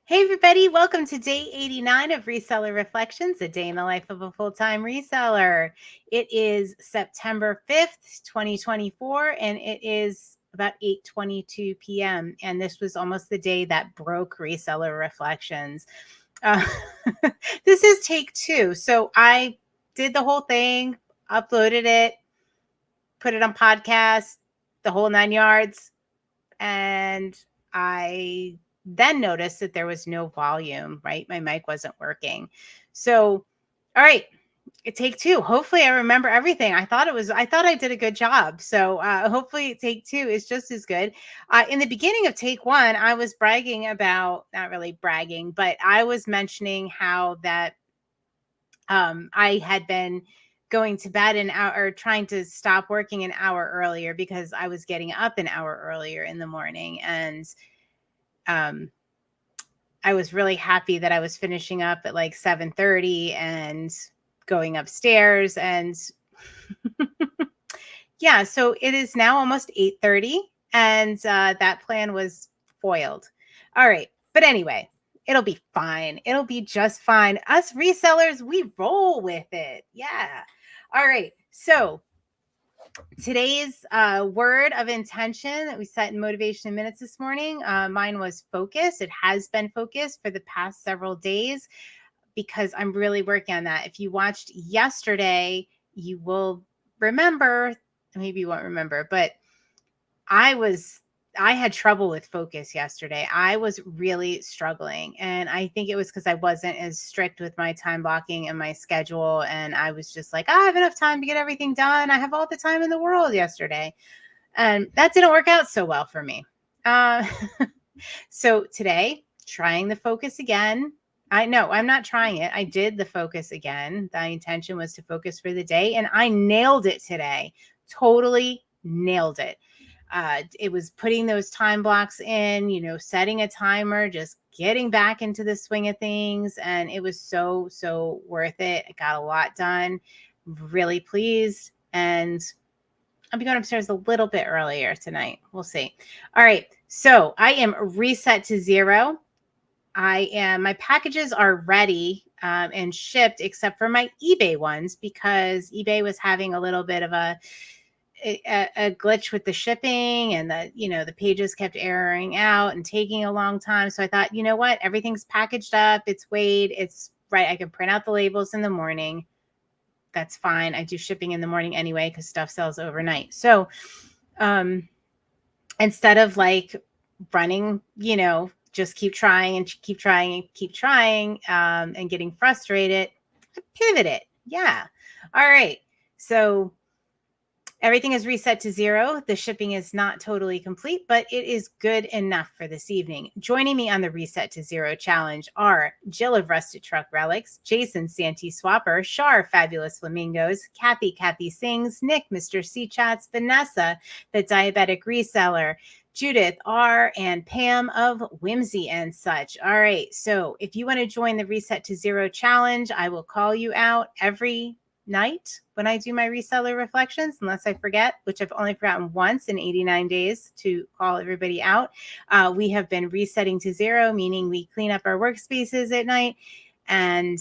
Hey everybody, welcome to day 89 of Reseller Reflections, a day in the life of a full-time reseller. It is September 5th, 2024, and it is about 8:22 p.m. And this was almost the day that broke Reseller Reflections. Uh, this is take two. So I did the whole thing, uploaded it, put it on podcast, the whole 9 yards, and I then noticed that there was no volume, right? My mic wasn't working. So, all right, take two. Hopefully I remember everything. I thought I did a good job. So hopefully take two is just as good. In the beginning of take one, I was bragging about, not really bragging, but I was mentioning how that I had been going to bed an hour or trying to stop working an hour earlier because I was getting up an hour earlier in the morning. And I was really happy that I was finishing up at like 7:30 and going upstairs. And yeah, so it is now almost 8:30 and that plan was foiled. All right. But anyway, it'll be fine. It'll be just fine. Us resellers, we roll with it. Yeah. All right. So today's word of intention that we set in Motivation in Minutes this morning, mine was focus. It has been focused for the past several days because I'm really working on that. If you watched yesterday, you will remember, maybe you won't remember, but I had trouble with focus yesterday. I was really struggling. And I think it was because I wasn't as strict with my time blocking and my schedule. And I was just like, I have enough time to get everything done. I have all the time in the world yesterday. And that didn't work out so well for me. So today, trying the focus again. I'm not trying it. I did the focus again. The intention was to focus for the day, and I nailed it today. Totally nailed it. It was putting those time blocks in, setting a timer, just getting back into the swing of things. And it was so worth it. I got a lot done. Really pleased. And I'll be going upstairs a little bit earlier tonight. We'll see. All right. So I am reset to 0. My packages are ready and shipped except for my eBay ones because eBay was having a little bit of a glitch with the shipping, and the pages kept erroring out and taking a long time. So I thought, you know what? Everything's packaged up. It's weighed. It's right. I can print out the labels in the morning. That's fine. I do shipping in the morning anyway because stuff sells overnight. So instead of like running, just keep trying and keep trying and keep trying and getting frustrated, I pivoted. Yeah. All right. So everything is reset to 0. The shipping is not totally complete, but it is good enough for this evening. Joining me on the Reset to 0 challenge are Jill of Rusted Truck Relics, Jason Santee Swapper, Char Fabulous Flamingos, Kathy Singz, Nick Mr. C Chats, Vanessa the Diabetic Reseller, Judith R, and Pam of Whimsy and such. All right, so if you want to join the Reset to 0 challenge, I will call you out every night when I do my reseller reflections, unless I forget, which I've only forgotten once in 89 days to call everybody out. We have been resetting to 0, meaning we clean up our workspaces at night and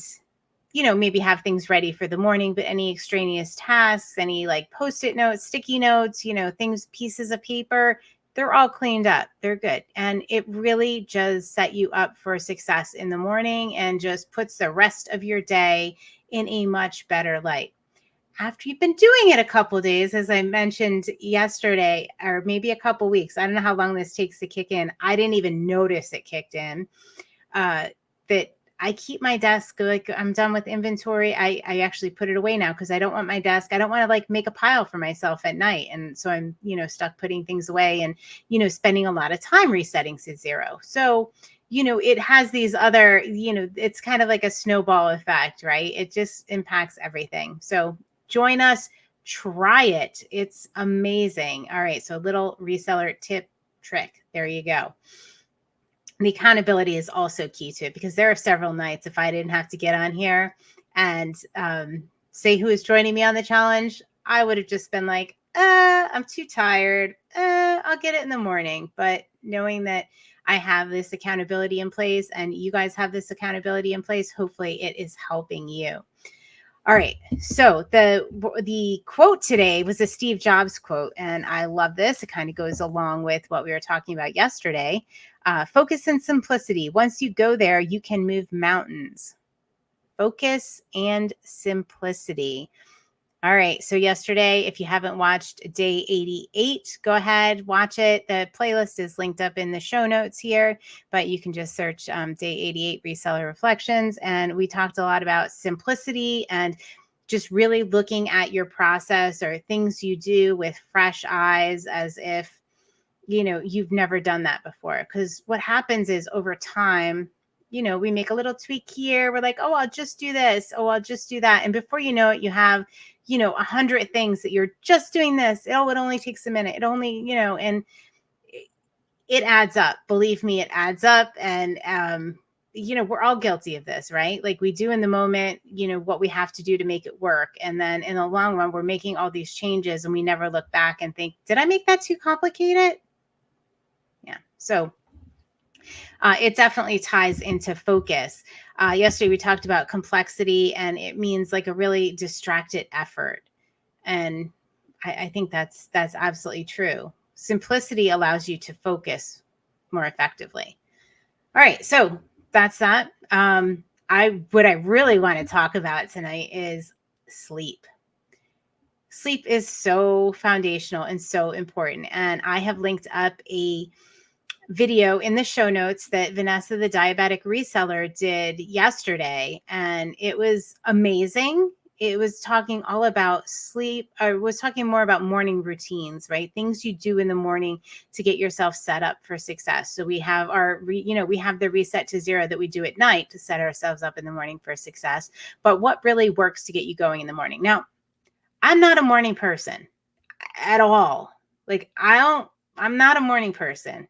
maybe have things ready for the morning, but any extraneous tasks, any like post-it notes, sticky notes, things, pieces of paper, they're all cleaned up. They're good. And it really just set you up for success in the morning and just puts the rest of your day in a much better light. After you've been doing it a couple of days, as I mentioned yesterday, or maybe a couple weeks, I don't know how long this takes to kick in. I didn't even notice it kicked in. That I keep my desk, like I'm done with inventory. I actually put it away now because I don't want my desk. I don't want to like make a pile for myself at night. And so I'm, stuck putting things away and, spending a lot of time resetting to 0. So, it has these other, it's kind of like a snowball effect, right? It just impacts everything. So join us, try it. It's amazing. All right. So little reseller tip trick. There you go. The accountability is also key to it because there are several nights if I didn't have to get on here and say who is joining me on the challenge, I would have just been like, I'm too tired. I'll get it in the morning. But knowing that I have this accountability in place and you guys have this accountability in place. Hopefully it is helping you. All right. So the quote today was a Steve Jobs quote, and I love this. It kind of goes along with what we were talking about yesterday. Focus and simplicity. Once you go there, you can move mountains. Focus and simplicity. All right. So yesterday, if you haven't watched day 88, go ahead, watch it. The playlist is linked up in the show notes here, but you can just search day 88 Reseller Reflections. And we talked a lot about simplicity and just really looking at your process or things you do with fresh eyes as if, you've never done that before. Because what happens is over time, we make a little tweak here. We're like, oh, I'll just do this. Oh, I'll just do that. And before you know it, you have 100 things that you're just doing this. Oh, it only takes a minute. It only, and it adds up. Believe me, it adds up. And, we're all guilty of this, right? Like we do in the moment, what we have to do to make it work. And then in the long run, we're making all these changes and we never look back and think, did I make that too complicated? Yeah. So it definitely ties into focus. Yesterday, we talked about complexity, and it means like a really distracted effort. And I think that's absolutely true. Simplicity allows you to focus more effectively. All right, so that's that. What I really want to talk about tonight is sleep. Sleep is so foundational and so important. And I have linked up a video in the show notes that Vanessa, the diabetic reseller, did yesterday. And it was amazing. It was talking all about sleep. Or was talking more about morning routines, right? Things you do in the morning to get yourself set up for success. So we have we have the reset to zero that we do at night to set ourselves up in the morning for success. But what really works to get you going in the morning? Now, I'm not a morning person at all. Like I'm not a morning person.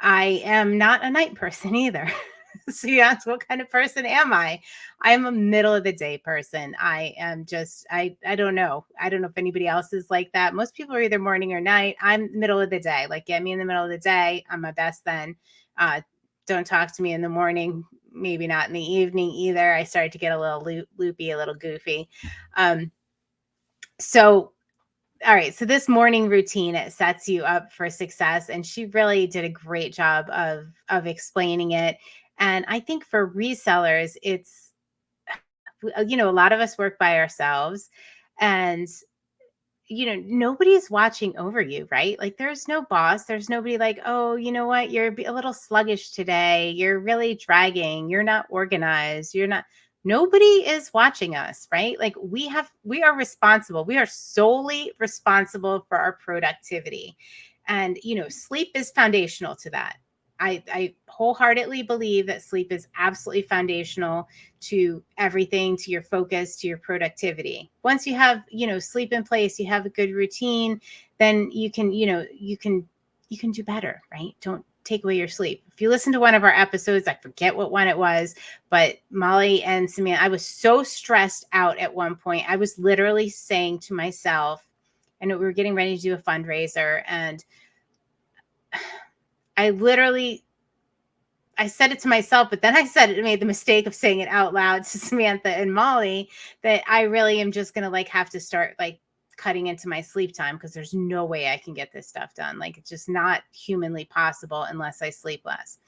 I am not a night person either. So you ask, what kind of person am I? I'm a middle of the day person. I am just, I don't know. I don't know if anybody else is like that. Most people are either morning or night. I'm middle of the day. Like get me in the middle of the day. I'm my best then. Don't talk to me in the morning. Maybe not in the evening either. I started to get a little loopy, a little goofy. So all right. So this morning routine, it sets you up for success. And she really did a great job of explaining it. And I think for resellers, it's, a lot of us work by ourselves and, nobody's watching over you, right? Like there's no boss. There's nobody like, oh, you know what? You're a little sluggish today. You're really dragging. You're not organized. Nobody is watching us, right? Like we are responsible. We are solely responsible for our productivity. And, sleep is foundational to that. I wholeheartedly believe that sleep is absolutely foundational to everything, to your focus, to your productivity. Once you have, sleep in place, you have a good routine, then you can do better, right? Don't take away your sleep. If you listen to one of our episodes, I forget what one it was, but Molly and Samantha, I was so stressed out at one point. I was literally saying to myself, I know we were getting ready to do a fundraiser, and I said it to myself, but then I made the mistake of saying it out loud to Samantha and Molly that I really am just going to have to start cutting into my sleep time because there's no way I can get this stuff done. Like it's just not humanly possible unless I sleep less.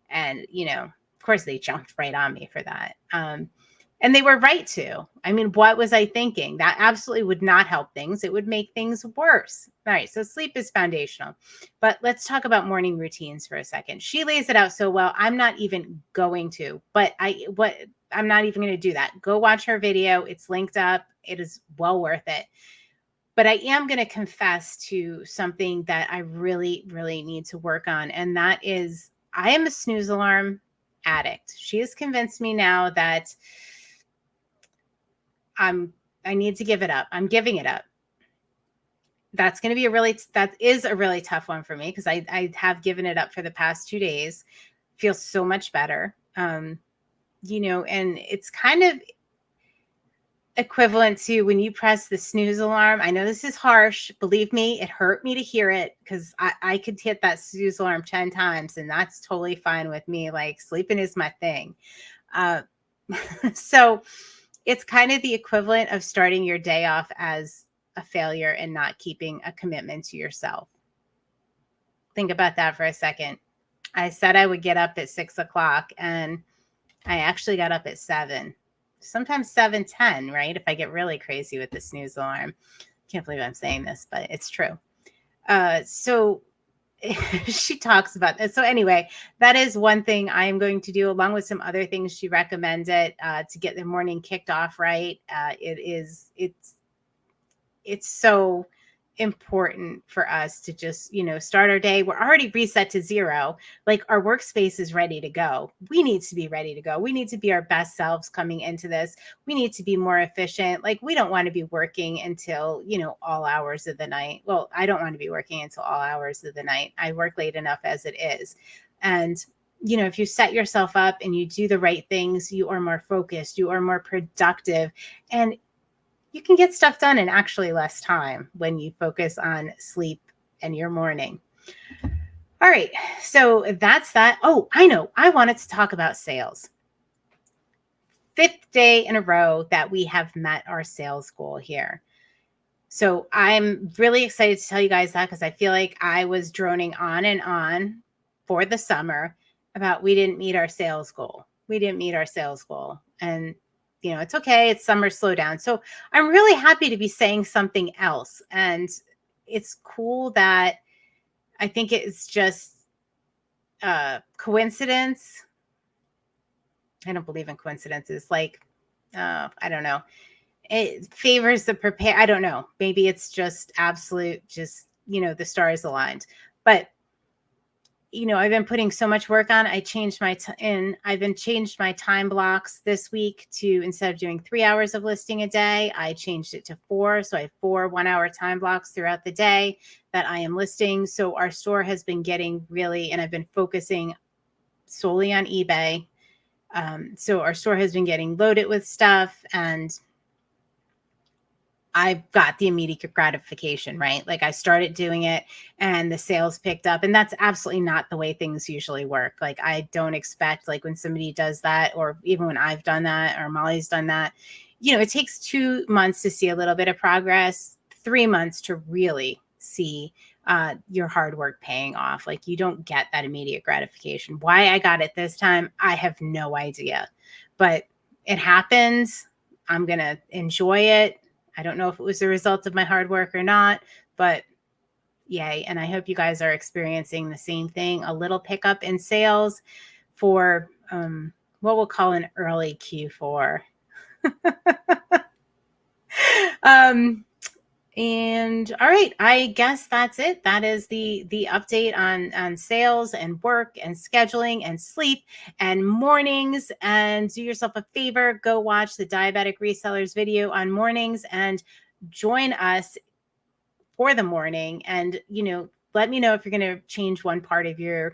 And, of course they jumped right on me for that. And they were right to. I mean, what was I thinking? That absolutely would not help things. It would make things worse. All right. So sleep is foundational. But let's talk about morning routines for a second. She lays it out so well. I'm not even going to, but I'm not even going to do that. Go watch her video. It's linked up. It is well worth it. But I am going to confess to something that I really, really need to work on. And that is I am a snooze alarm addict. She has convinced me now that I need to give it up. I'm giving it up. That is a really tough one for me because I have given it up for the past 2 days. Feels so much better. And it's kind of, equivalent to when you press the snooze alarm. I know this is harsh. Believe me, it hurt me to hear it because I could hit that snooze alarm 10 times and that's totally fine with me. Like sleeping is my thing. Uh, so it's kind of the equivalent of starting your day off as a failure and not keeping a commitment to yourself. Think about that for a second. I said I would get up at 6 o'clock and I actually got up at 7, sometimes 7:10, right? If I get really crazy with the snooze alarm. Can't believe I'm saying this, but it's true. So she talks about this. So anyway, that is one thing I am going to do along with some other things she recommended to get the morning kicked off right. It's so important for us to just, start our day. We're already reset to 0. Like our workspace is ready to go. We need to be ready to go. We need to be our best selves coming into this. We need to be more efficient. Like we don't want to be working until, all hours of the night. Well, I don't want to be working until all hours of the night. I work late enough as it is. And if you set yourself up and you do the right things, you are more focused, you are more productive, and you can get stuff done in actually less time when you focus on sleep and your morning. All right, so that's that. Oh, I know. I wanted to talk about sales. 5th day in a row that we have met our sales goal here. So I'm really excited to tell you guys that because I feel like I was droning on and on for the summer about we didn't meet our sales goal. We didn't meet our sales goal. And it's okay. It's summer slowdown. So I'm really happy to be saying something else. And it's cool that I think it's just coincidence. I don't believe in coincidences. Like, I don't know. It favors the prepare. I don't know. Maybe it's just absolute, the stars aligned. But I've been putting so much work on. I've been changed my time blocks this week to, instead of doing 3 hours of listing a day, I changed it to 4. So I have 4 1-hour time blocks throughout the day that I am listing. So our store has been getting and I've been focusing solely on eBay. So our store has been getting loaded with stuff and I've got the immediate gratification, right? Like I started doing it and the sales picked up, and that's absolutely not the way things usually work. Like I don't expect, like when somebody does that, or even when I've done that or Molly's done that, it takes 2 months to see a little bit of progress, 3 months to really see your hard work paying off. Like you don't get that immediate gratification. Why I got it this time, I have no idea, but it happens. I'm going to enjoy it. I don't know if it was the result of my hard work or not, but yay. And I hope you guys are experiencing the same thing, a little pickup in sales for what we'll call an early Q4. And all right, I guess that's it. That is the update on sales and work and scheduling and sleep and mornings. And do yourself a favor, go watch the Diabetic Resellers video on mornings and join us for the morning. And let me know if you're going to change one part of your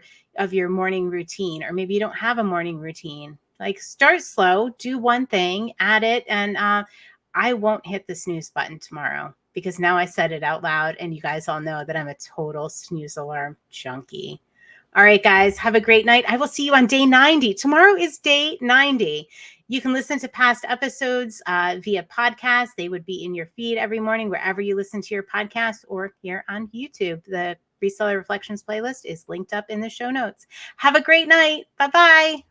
morning routine, or maybe you don't have a morning routine. Like start slow, do one thing, add it, and I won't hit the snooze button tomorrow because now I said it out loud and you guys all know that I'm a total snooze alarm junkie. All right, guys, have a great night. I will see you on day 90. Tomorrow is day 90. You can listen to past episodes via podcast. They would be in your feed every morning, wherever you listen to your podcast, or here on YouTube. The Reseller Reflections playlist is linked up in the show notes. Have a great night. Bye-bye.